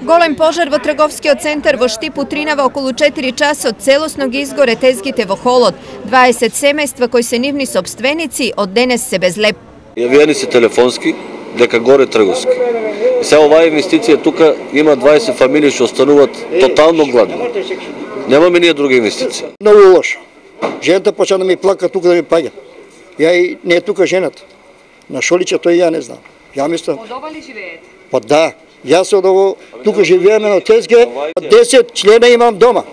Golem požar во trgovskio centar во Štipu Trinava okolo 4 časa od celosnog izgore tezgite vo holod. 20 семејства кои се нивни собственици од денес се без леп. Јавијани се телефонски дека горе трговски. И сега оваа инвестиција тука има 20 фамилии што остануваат тотално гладни. Немаме ние друга инвестиција. Многу лошо. Жената почна да ми плака тука да ми паѓа. Ја и не е тука жената. На Шолича тој ја не знам. Ја мислам. Од ова ли живеете? Па да. Јас од ово тука живееме на тезге, 10 члена имам дома.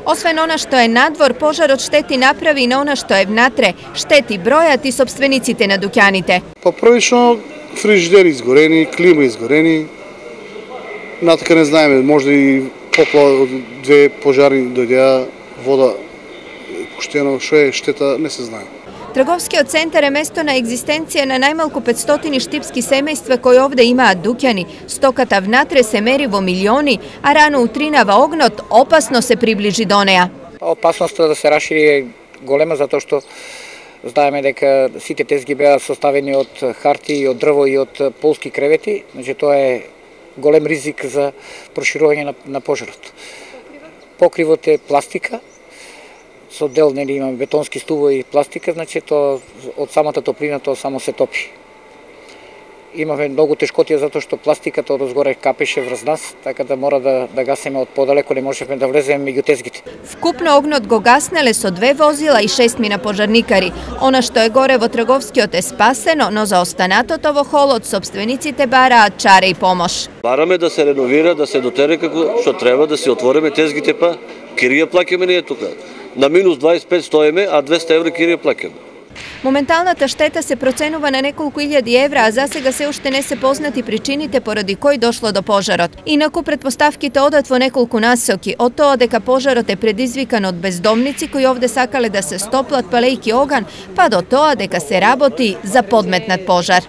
Освен она што е надвор, пожарот штети направи и на она што е внатре. Штети бројат и собствениците на дуќаните. Па првично фрижидери изгорени, клима изгорени. Натака не знаеме, може и поплава од 2 пожари дојдеа, вода пуштено, што е штета не се знае. Трговскиот центар е место на екзистенција на најмалку 500 штипски семејства кои овде имаат дуќани. Стоката внатре се мери во милиони, а рано утринава огнот опасно се приближи до неа. Опасноста да се расшири е голема затоа што знаеме дека сите тезги беа составени од харти, од дрво и од полски кревети, значи тоа е голем ризик за проширување на пожарот. Покривот е пластика, со дел имаме бетонски стубови и пластика, значи тоа од самата топлина тоа само се топи. Имаме многу тешкотија затоа што пластиката од озгоре капеше врз нас, така да мора да гасиме од подалеку, не можеме да влеземе меѓу тезгите. Вкупно огнот го гаснеле со 2 возила и 6 мина пожарникари. Она што е горе во трговскиот е спасено, но за останатото во холод собствениците бараат чаре и помош. Бараме да се реновира, да се дотере како што треба, да се отвориме тезгите, па кирија плаќаме ние тука. На минус 25 стоиме, а 200 евро кирија плаќаме. Моменталната штета се проценува на неколку илјади евра, а засега се уште не се познати причините поради кои дошло до пожарот. Инаку претпоставките одат во неколку насоки, од тоа дека пожарот е предизвикан од бездомници кои овде сакале да се стоплат палејки оган, па до тоа дека се работи за подметнат пожар.